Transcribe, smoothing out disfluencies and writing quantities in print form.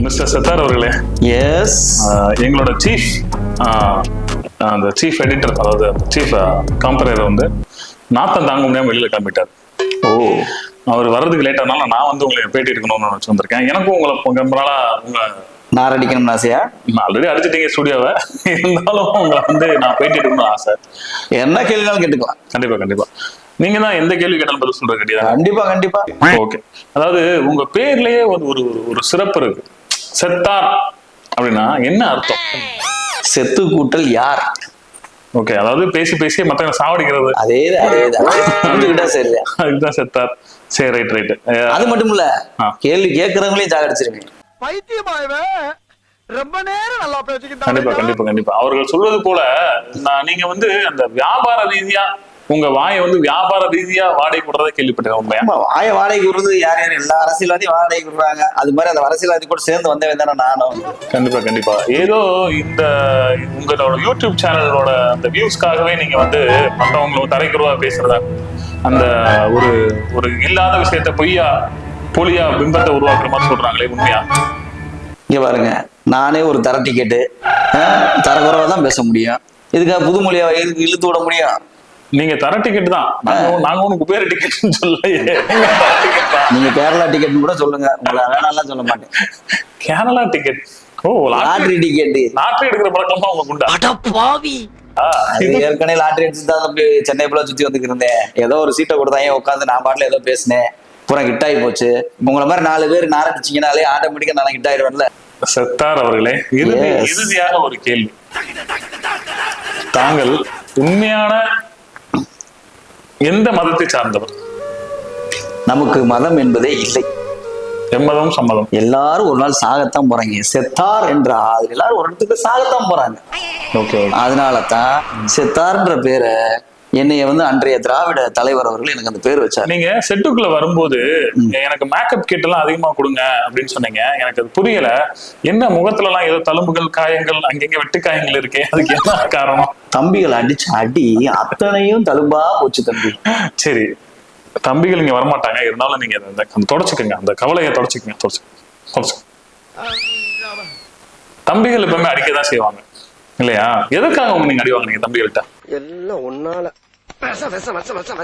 Mister Sattar அவர்களே, S, எங்களோட chief அந்த சீஃப் எடிட்டர், அதாவது சீஃப் காம்பரர் வந்து நாத்தம் தாங்க முடியாம வெளியில கிளம்பிட்டார். ஓ, அவர் வர்றதுக்கு லேட் ஆனால நான் வந்து உங்களை பேட்டி எடுக்கணும்னு நினைச்சு வந்திருக்கேன். எனக்கும் உங்களை ரொம்ப நாளா நான் அடிக்கணும்னு ஆசையா? ஆல்ரெடி அடிச்சிட்டீங்க ஸ்டுடியோவை, இருந்தாலும் உங்களை வந்து நான் பேட்டி எடுக்கணும்னு ஆசை. என்ன கேள்வினாலும் கேட்டுக்கலாம். கண்டிப்பா கண்டிப்பா. நீங்க தான் எந்த கேள்வி கேட்டாலும் பதில் சொல்ற கண்டிப்பா. கண்டிப்பா கண்டிப்பா. ஓகே, அதாவது உங்க பேர்லயே ஒரு ஒரு சிறப்பு இருக்கு. செத்தார் அப்படின்னா என்ன அர்த்தம்? செத்து கூட்டல் யார்? ஓகே, அதாவது பேசி பேசி மத்தவங்க சாவடிக்கிறது. அதேதான் சரி. அதுதான் செத்தார். சரி, ரைட் ரைட். அது மட்டும் இல்ல, கேள்வி கேட்கறவங்களையும் சாகடிச்சிருக்கேன். ரொம்ப நேரம் நல்லா பேசிக்கிட்டாங்க. கண்டிப்பா கண்டிப்பா கண்டிப்பா. அவர்கள் சொல்வது போல நீங்க வந்து அந்த வியாபார ரீதியா உங்க வாயை வந்து வியாபார ரீதியா வாடகை கொடுறதை கேள்விப்பட்டேன். உண்மையா? வாயை வாடகை கொடுறது யார் யார்? எல்லா அரசியல்வாதியும் வாடகை கொடுறாங்க. அது மாதிரி அந்த அரசியல்வாதி கூட சேர்ந்து வந்தவன் தானே நானும். கண்டிப்பா கண்டிப்பா. ஏதோ இந்த உங்களோட யூடியூப் சேனலோட அந்த வியூஸ்க்காகவே நீங்க வந்து மற்றவங்களை தரைக்குறவா பேசுறதா, அந்த ஒரு ஒரு இல்லாத விஷயத்த பொய்யா பிம்பத்தை உருவாக்குற மாதிரி சொல்றாங்களே, உண்மையா? இங்க பாருங்க, நானே ஒரு தர டிக்கெட்டு தரக்குறவா தான் பேச முடியும். இதுக்காக புதுமொழியா இழுத்து விட முடியும்? நீங்க தர டிக்கெட் தான், நாங்க உனக்கு பேர் டிக்கெட்னு சொல்லலையே. நீங்க கேரளா டிக்கெட் கூட சொல்லுங்க, உங்களை வேணாம்லாம் சொல்ல மாட்டேன். கேரளா டிக்கெட்? ஓ, லாட்டரி டிக்கெட். லாட்டரி எடுக்கிற பழக்கமா உங்களுக்கு உண்டா? ஏற்கனவே லாட்டரி அடிச்சு தான் சென்னை போல சுத்தி வந்துட்டு இருந்தேன். ஏதோ ஒரு சீட்டை கொடுத்தாங்க, உட்காந்து நான் பாட்டுல ஏதோ பேசினேன், பூரா ஹிட் ஆகி போச்சு. உங்களை மாதிரி 4 பேர் நாரடிச்சிங்கனாலே ஆட்டோமேட்டிக்கா நான் ஹிட் ஆயிடுவேன்ல. செத்தார் அவர்களே, இறுதியாக ஒரு கேள்வி. தாங்கள் உண்மையான எந்த மதத்தை சார்ந்தவர்? நமக்கு மதம் என்பதே இல்லை. எம்மதம் சம்மதம். எல்லாரும் ஒரு நாள் சாகத்தான் போறாங்க. செத்தார் என்றால் எல்லாரும் ஒரு இடத்துக்கு சாகத்தான் போறாங்க. ஓகே, அதனாலதான் செத்தார்ன்ற பேரை என்னைய வந்து அன்றைய திராவிட தலைவர் அவர்கள் எனக்கு அந்த பேர் வச்சார். நீங்க செட்டுக்குள்ள வரும்போது எனக்கு மேக்கப் கிட் எல்லாம் அதிகமா கொடுங்க அப்படின்னு சொன்னீங்க. எனக்கு அது புரியல. என்ன முகத்துல எல்லாம் ஏதோ தழும்புகள், காயங்கள், அங்கங்க வெட்டு காயங்கள் இருக்கே, அதுக்கு என்ன காரணம்? தம்பிகள் அடிச்ச அடி அத்தனையும் தழும்பா போச்சு தம்பி. சரி, தம்பிகள் இங்க வரமாட்டாங்க, இருந்தாலும் நீங்க தொடச்சுக்கோங்க, அந்த கவலையை தொடச்சுக்கோங்க. தம்பிகள் எப்பவுமே அடிக்கதான் செய்வாங்க இல்லையா? எதுக்காக நீங்க அடி வாங்குனீங்க தம்பிகள்கிட்ட? எல்லாம் ஒன்னால